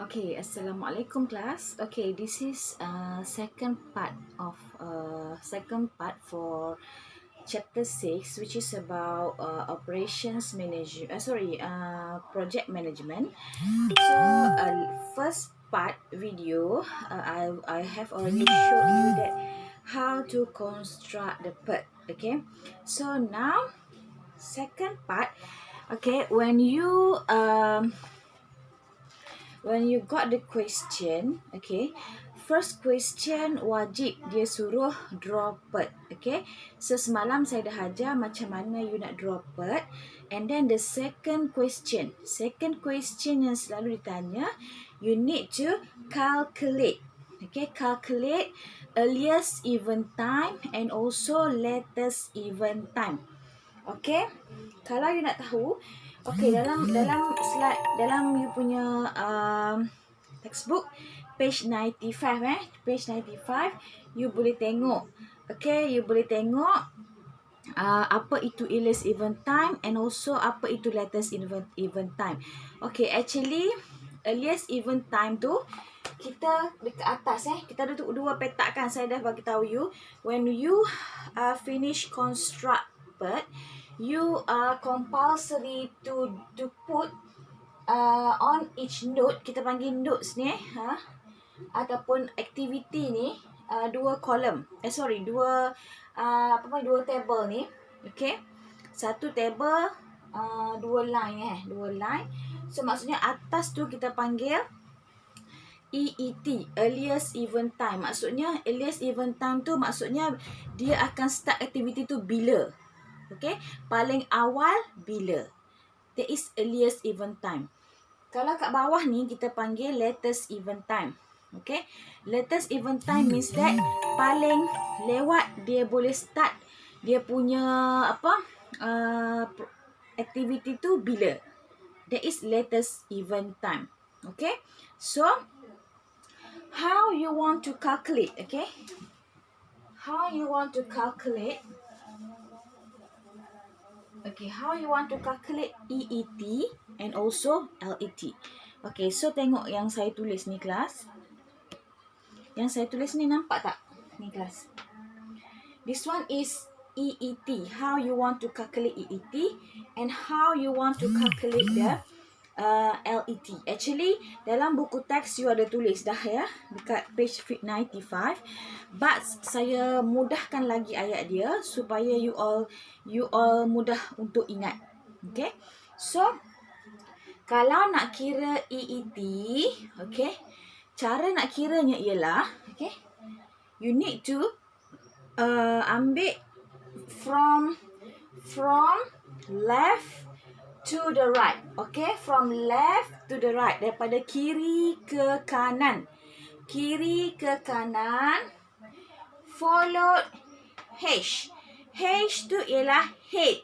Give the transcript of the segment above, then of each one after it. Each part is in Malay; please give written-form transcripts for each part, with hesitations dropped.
Okay, Assalamualaikum class. Okay, this is second part for chapter 6, which is about operations management. Project management. So first part video, I have already showed you that how to construct the PERT. Okay, so now second part. Okay, when you got the question, okay, first question wajib dia suruh draw PERT, okay. So semalam saya dah ajar macam mana you nak draw PERT. And then the second question yang selalu ditanya, you need to calculate, okay, calculate earliest event time and also latest event time. Okay, kalau you nak tahu, okay, dalam slide, dalam you punya textbook page 95, page 95 you boleh tengok, okay, you boleh tengok apa itu earliest event time and also apa itu latest event time. Okay, actually earliest event time tu kita dekat atas, kita ada dua petak kan, saya dah bagi tahu you. When you finish construct PERT, you are compulsory to put on each note, kita panggil notes ni, ataupun activity ni, dua kolom, dua table ni, okay. Satu table, dua line, So maksudnya atas tu kita panggil EET, earliest event time. Maksudnya earliest event time tu maksudnya dia akan start activity tu bila, okay, paling awal bila. That is earliest event time. Kalau kat bawah ni kita panggil latest event time. Okay, latest event time means that paling lewat dia boleh start dia punya activity tu bila. That is latest event time. Okay, so how you want to calculate, okay? How you want to calculate? Okay, how you want to calculate EET and also LET? Okay, so tengok yang saya tulis ni kelas. Yang saya tulis ni nampak tak? Ni kelas. This one is EET. How you want to calculate EET and how you want to calculate the LET. Actually, dalam buku teks you ada tulis dah ya, dekat page 95. But saya mudahkan lagi ayat dia supaya you all mudah untuk ingat. Okay. So, kalau nak kira EET, okay, cara nak kiranya ialah, okay, you need to ambil from left to the right, okay, from left to the right, daripada kiri ke kanan, followed H tu ialah head.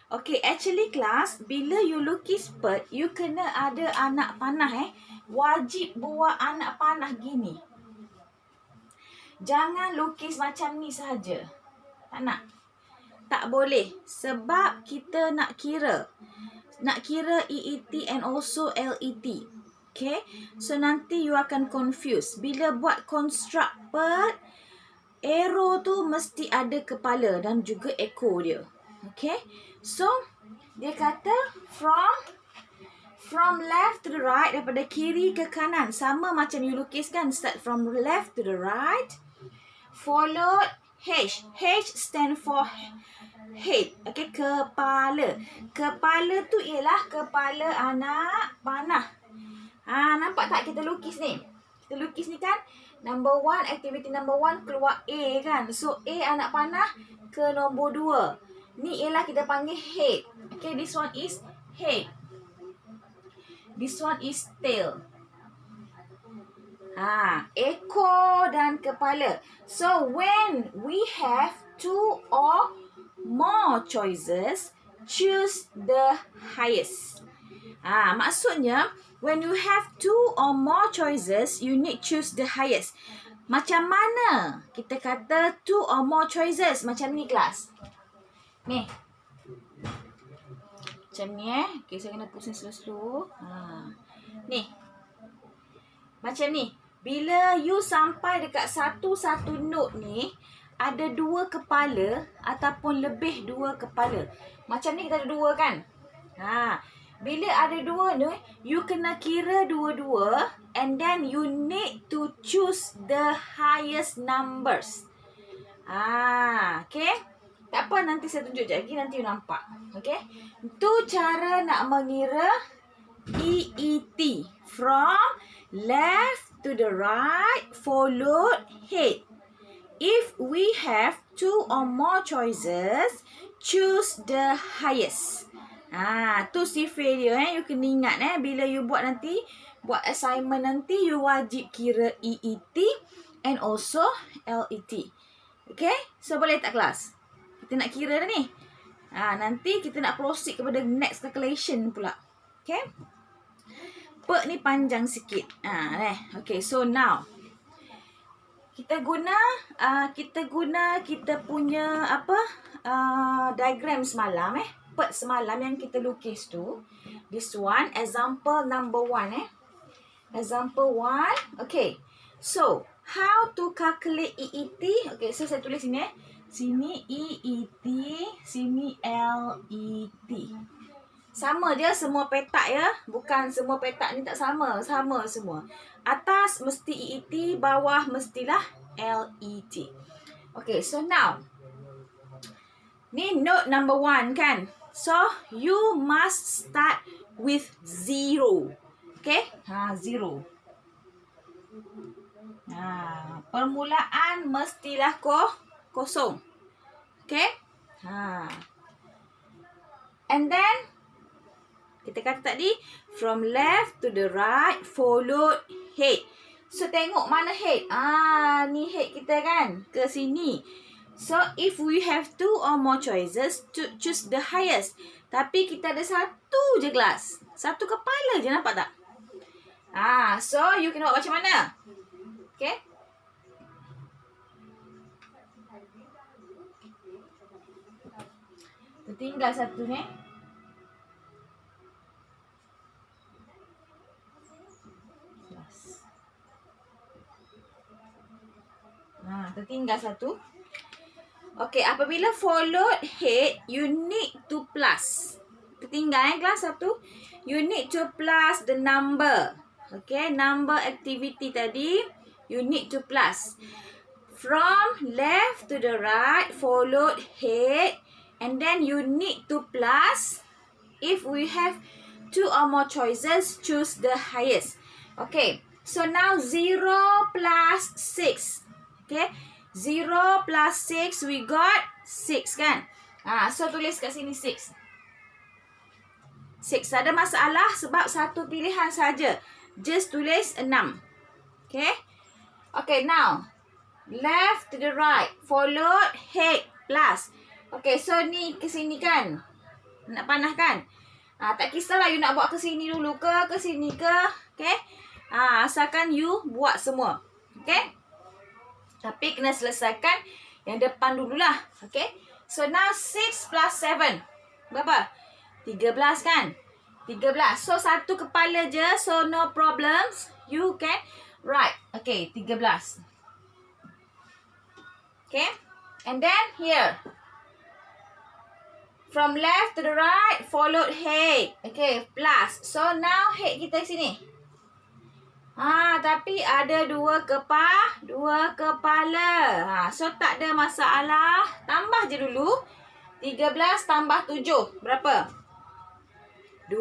Okay, actually class, bila you lukis PERT, you kena ada anak panah, wajib buat anak panah gini. Jangan lukis macam ni saja. Tak nak. Tak boleh. Sebab kita nak kira EET and also LET. Okay. So nanti you akan confuse. Bila buat construct PERT, arrow tu mesti ada kepala dan juga ekor dia. Okay. So, dia kata from left to the right, daripada kiri ke kanan. Sama macam you lukis kan. Start from left to the right. Followed H. H stand for head. Okay, kepala. Kepala tu ialah kepala anak panah. Nampak tak kita lukis ni? Kita lukis ni kan. Number 1, activity number 1 keluar A kan. So, A anak panah ke nombor 2. Ni ialah kita panggil head. Okay, this one is head. This one is tail. Ekor dan kepala. So, when we have 2 or more choices, choose the highest. Maksudnya, when you have 2 or more choices, you need choose the highest. Macam mana kita kata 2 or more choices? Macam ni kelas. Ni. Macam ni Okay, saya kena pusing slow-slow. Ni. Macam ni. Bila you sampai dekat satu note ni, ada 2 kepala ataupun lebih 2 kepala. Macam ni kita ada 2 kan? Bila ada 2 ni, you kena kira dua-dua and then you need to choose the highest numbers. Okay? Tak apa, nanti saya tunjuk lagi, nanti you nampak. Okay? Itu cara nak mengira EET. From left to the right, followed head. If we have 2 or more choices, choose the highest. Tu sifir dia. You kena ingat bila you buat nanti, buat assignment nanti, you wajib kira EET and also LET. Okay? So, boleh tak kelas? Kita nak kira dah ni. Nanti kita nak proceed kepada next calculation pula. Okay? Per ni panjang sikit. Okay, so now kita guna kita punya diagram semalam per semalam yang kita lukis tu. This one example number 1 Example 1. Okay. So, how to calculate EET? Okay, so saya tulis sini Sini EET, sini LET. Sama dia semua petak ya. Bukan semua petak ni tak sama. Sama semua. Atas mesti EET, bawah mestilah LET. Okay, so now. Ni note number 1 kan. So, you must start with 0. Okay? 0. Permulaan mestilah kosong. Okay? And then, kita kata tadi, from left to the right, followed head. So, tengok mana head. Ni head kita kan. Ke sini. So, if we have 2 or more choices, to choose the highest. Tapi, kita ada satu je kelas. Satu kepala je, nampak tak? So, you kena buat macam mana? Okay? Tertinggal satu ni. Tertinggal satu. Okay, apabila followed head, you need to plus. Tertinggal kelas satu. You need to plus the number. Okay, number activity tadi, you need to plus. From left to the right, followed head. And then you need to plus. If we have 2 or more choices, choose the highest. Okay, so now 0 plus 6. Okay, 0 plus 6, we got 6 kan? So tulis kat sini 6. 6, ada masalah sebab satu pilihan saja. Just tulis 6. Okay? Okay, now. Left to the right. Followed, head, plus. Okay, so ni ke sini kan? Nak panah kan? Tak kisahlah you nak buat ke sini dulu ke sini ke. Okay? Asalkan you buat semua. Okay? Tapi kena selesaikan yang depan dululah. Okay? So now 6 plus 7. Berapa? 13 kan? 13. So satu kepala je. So no problems. You can write. Okay, 13. Okay? And then here. From left to the right, followed head. Okay, plus. So now head kita sini. Tapi ada dua kepala. So tak ada masalah. Tambah je dulu. 13 tambah 7. Berapa? 20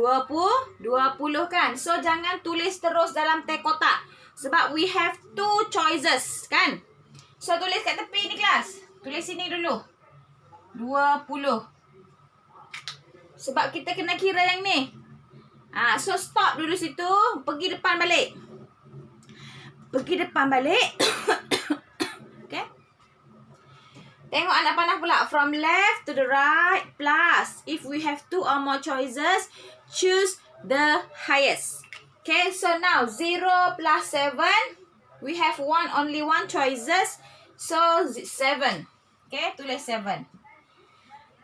kan? So jangan tulis terus dalam teks kotak. Sebab we have 2 choices kan? So tulis kat tepi ni kelas. Tulis sini dulu. 20. Sebab kita kena kira yang ni. So stop dulu situ. Pergi depan balik. Okay. Tengok anak panah pula. From left to the right, plus. If we have 2 or more choices, choose the highest. Okay, so now 0 plus 7. We have only one choices. So 7. Okay, tulis 7.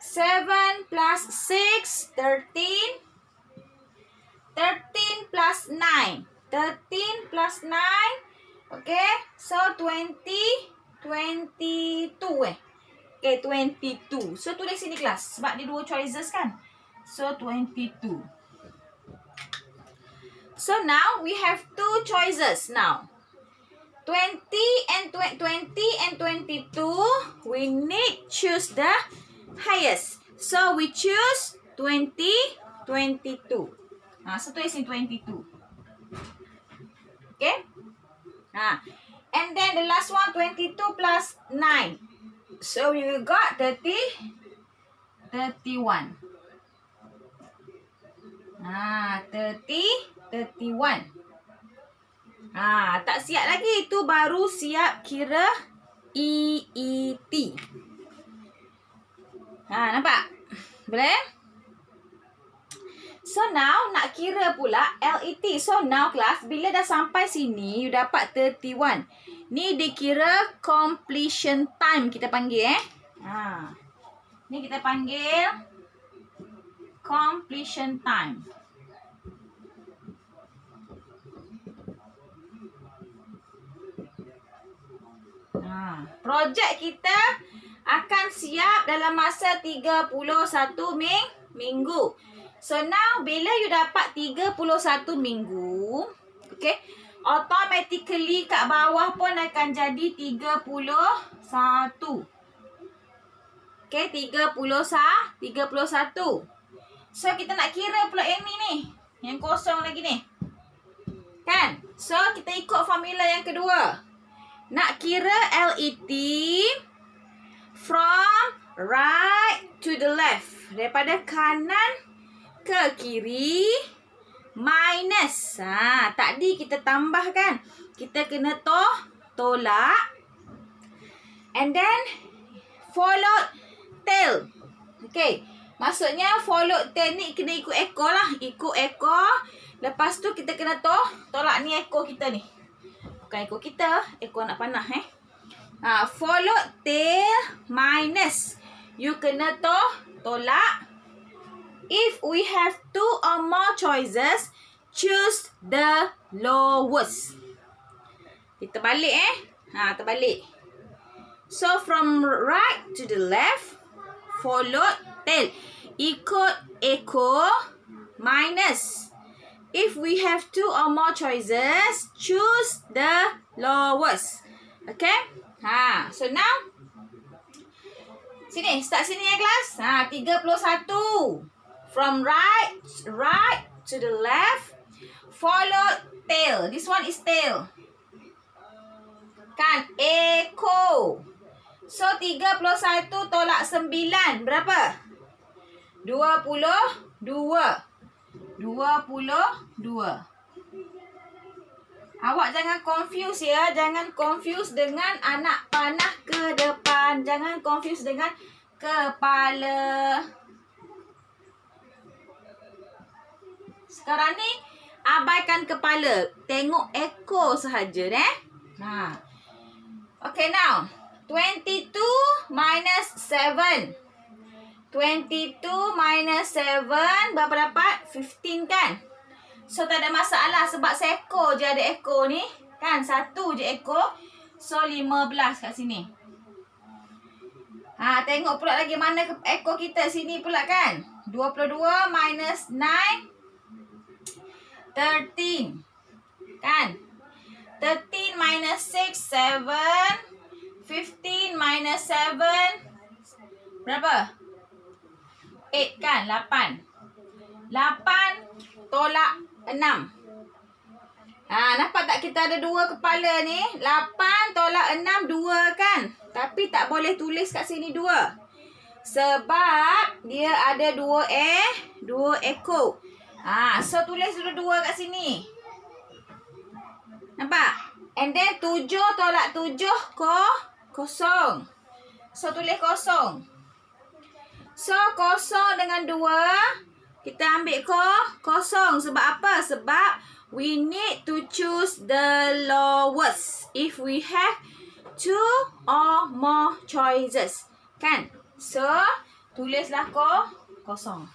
7 plus 6, 13. 13 plus 9. 13 plus 9. Okay. So 22 Okay, 22. So tulis sini kelas. Sebab dia 2 choices kan. So 22. So now we have 2 choices now. 20 and 22. We need choose the highest. So we choose 22. So tulis ni 22. Okay. And then the last one 22 plus 9. So we got 31. 31. Tak siap lagi. Itu baru siap kira EET. Nampak? Boleh? So now nak kira pula LET. So now class, bila dah sampai sini, you dapat 31. Ni dikira completion time kita panggil Ni kita panggil completion time. Projek kita akan siap dalam masa 31 minggu. So now bila you dapat 31 minggu, okay, automatically kat bawah pun akan jadi 31. Okay, 31. So kita nak kira pula yang ni ni, yang kosong lagi ni. Kan? So kita ikut formula yang kedua. Nak kira LET from right to the left. Daripada kanan ke kiri minus. Tadi kita tambahkan. Kita kena tolak. And then follow tail. Okay. Maksudnya follow tail ni kena ikut ekor lah. Ikut ekor. Lepas tu kita kena tolak ni ekor kita ni. Bukan ekor kita. Ekor anak panah follow tail minus. You kena tolak. If we have 2 or more choices, choose the lowest. Kita balik terbalik. So from right to the left, follow tail. Ikut ekor minus. If we have 2 or more choices, choose the lowest. Okay? So now, sini, start sini ya kelas. 31. From right to the left, follow tail. This one is tail. Kan? Ekor. So 31 tolak 9. Berapa? 22. Awak jangan confuse ya. Jangan confuse dengan anak panah ke depan. Jangan confuse dengan kepala. Sekarang ni abaikan kepala. Tengok ekor sahaja Okay now. 22 minus 7. 22 minus 7 berapa dapat? 15 kan? So tak ada masalah sebab seekor je ada ekor ni. Kan? 1 je ekor. So 15 kat sini. Tengok pula lagi mana ekor kita sini pula kan? 22 minus 9. 13. Kan? 13 minus 6, 7. 15 minus 7. Berapa? 8 kan? 8. 8 tolak 6. Nampak tak kita ada 2 kepala ni? 8 tolak 6, 2 kan? Tapi tak boleh tulis kat sini 2. Sebab dia ada 2 ekor. So tulis dulu 2 kat sini. Nampak? And then 7 tolak 7 kosong. So tulis kosong. So kosong dengan 2 kita ambil kosong. Sebab apa? Sebab we need to choose the lowest if we have 2 or more choices. Kan? So tulislah kosong.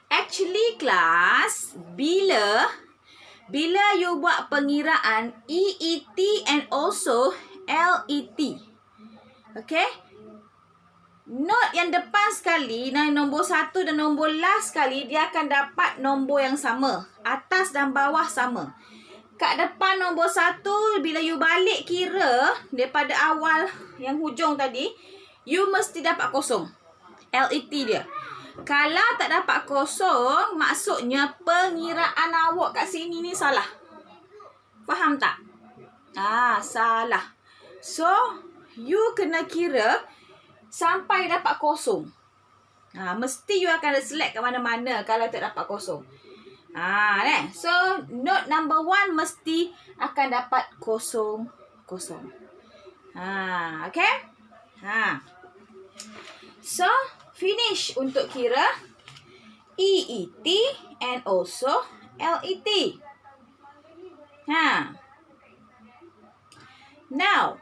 Actually kelas, bila you buat pengiraan EET and also LET. Okay? Note yang depan sekali, nombor 1 dan nombor last sekali, dia akan dapat nombor yang sama. Atas dan bawah sama. Kat depan nombor 1, bila you balik kira daripada awal yang hujung tadi, you mesti dapat kosong. LET dia. Kalau tak dapat kosong, maksudnya pengiraan awak kat sini ni salah. Faham tak? Salah. So, you kena kira sampai dapat kosong. Mesti you akan select ke mana-mana kalau tak dapat kosong. So, note number 1 mesti akan dapat kosong. Okay? So, finish untuk kira EET and also LET. Now,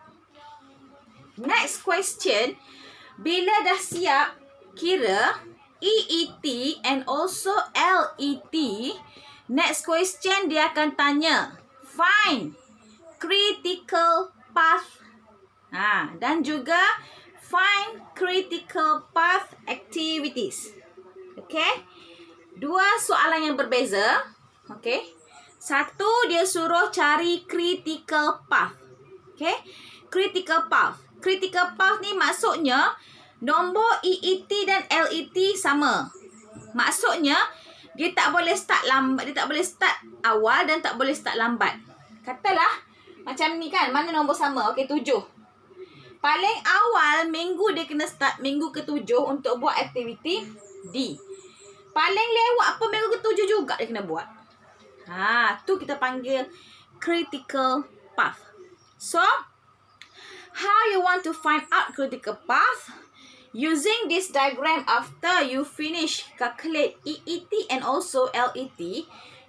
next question. Bila dah siap kira EET and also LET, next question dia akan tanya, find critical path. Dan juga find critical path activities. Okay? 2 soalan yang berbeza. Okay? 1 dia suruh cari critical path. Okay? Critical path. Critical path ni maksudnya nombor EET dan LET sama. Maksudnya dia tak boleh start lambat, dia tak boleh start awal dan tak boleh start lambat. Katalah macam ni kan, mana nombor sama? Okey, 7. Paling awal minggu dia kena start minggu ke-7 untuk buat aktiviti D. Paling lewat apa minggu ke-7 juga dia kena buat. Tu kita panggil critical path. So, how you want to find out critical path? Using this diagram after you finish calculate EET and also LET,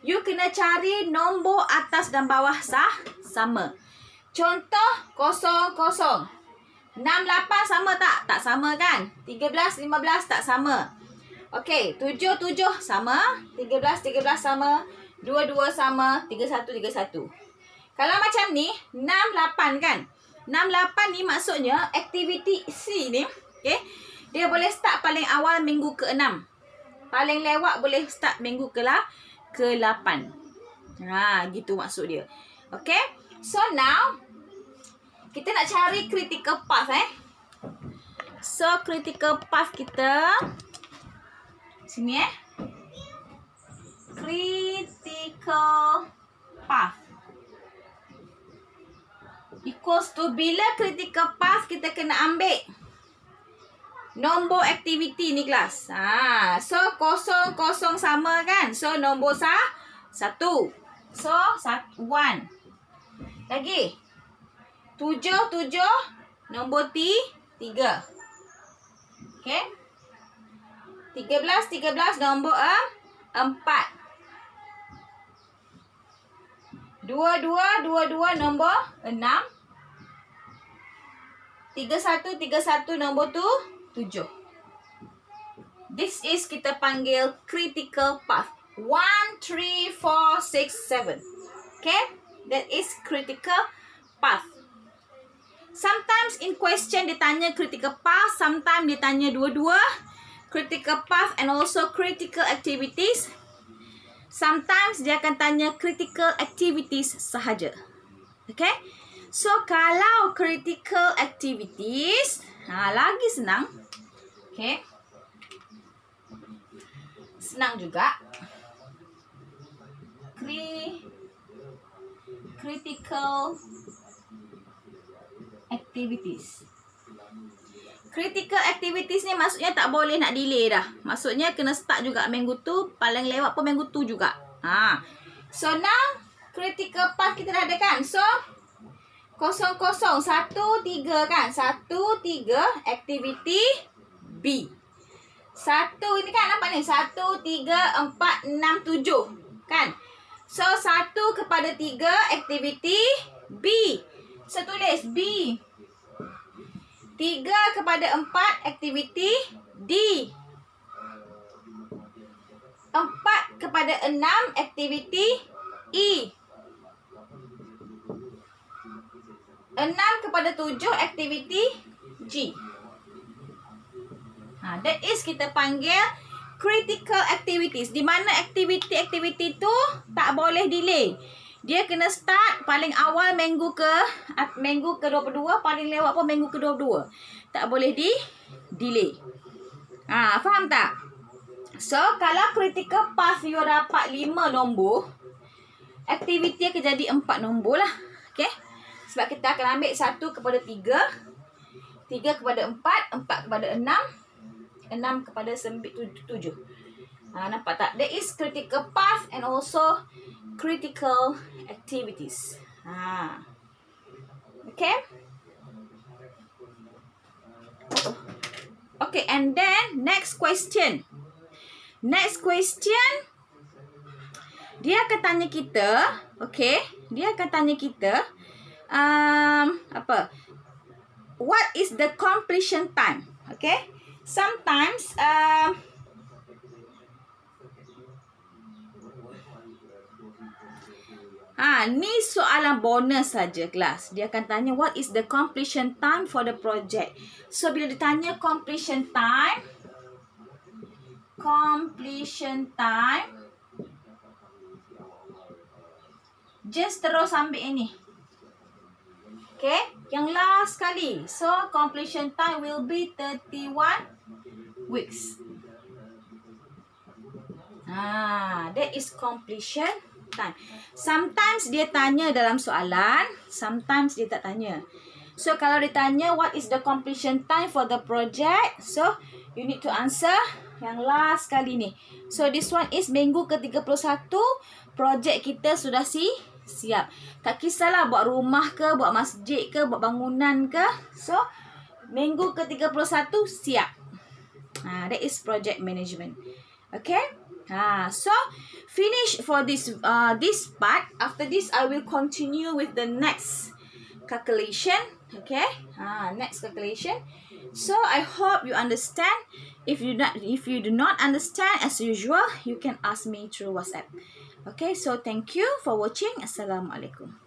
you kena cari nombor atas dan bawah sama. Contoh 0, 6, 8 sama tak? Tak sama kan? 13, 15 tak sama. Okey, 7, 7 sama. 13, 13 sama. 2, 2 sama. 31, 31. Kalau macam ni, 6, 8 kan? 6, 8 ni maksudnya aktiviti C ni, okay, dia boleh start paling awal minggu ke-6. Paling lewat boleh start minggu ke-8. Gitu maksud dia. Okay, so now, kita nak cari critical path So, critical path kita sini critical path equals to, bila critical path kita kena ambil nombor aktiviti ni kelas. So, 0, 0 sama kan? So, nombor 1. So, 1. Lagi. 7, 7, nombor 3. Okay. 13, 13, nombor 4. 2, 2, 2, 2, nombor 6. 31, 31, nombor 7. This is kita panggil critical path. 1, 3, 4, 6, 7. Okay. That is critical path. Sometimes in question dia tanya critical path, sometimes dia tanya dua-dua, critical path and also critical activities. Sometimes dia akan tanya critical activities sahaja. Okay? So, kalau critical activities, lagi senang. Okay? Senang juga. Critical activities. Critical activities ni maksudnya tak boleh nak delay dah. Maksudnya kena start juga minggu tu, paling lewat pun minggu tu juga. So now critical path kita dah ada kan. So 0, 0, 1, 3 kan. 1, 3 activity B. 1 ini kan nampak ni. 1, 3, 4, 6, 7 kan. So 1 kepada 3 activity B. So, tulis B. 3 kepada 4 aktiviti D. 4 4 kepada 6 aktiviti E. 6 kepada 7 aktiviti G. That is kita panggil critical activities. Di mana aktiviti-aktiviti tu tak boleh delay. Dia kena start paling awal minggu ke-22, paling lewat pun minggu ke-22. Tak boleh delay. Faham tak? So, kalau critical path you dapat 5 nombor, aktiviti akan jadi 4 nombor lah. Okay? Sebab kita akan ambil 1 kepada 3, 3 kepada 4, 4 kepada 6, 6 kepada 7. Nampak tak? That is critical path and also critical activities. Okay? Okay, and then next question. Next question, dia akan tanya kita, okay? Dia akan tanya kita, what is the completion time? Okay? Sometimes, ni soalan bonus saja kelas. Dia akan tanya what is the completion time for the project. So, bila ditanya completion time, just terus ambil ini. Okay, yang last kali. So, completion time will be 31 weeks. That is completion time. Sometimes dia tanya dalam soalan, sometimes dia tak tanya. So, kalau ditanya what is the completion time for the project, so you need to answer yang last kali ni. So, this one is minggu ke-31, projek kita sudah siap. Tak kisahlah buat rumah ke, buat masjid ke, buat bangunan ke. So, minggu ke-31 siap. That is project management. Okay? So, finish for this part. After this, I will continue with the next calculation. Okay? Next calculation. So, I hope you understand. If you do not understand, as usual, you can ask me through WhatsApp. Okay, so thank you for watching. Assalamualaikum.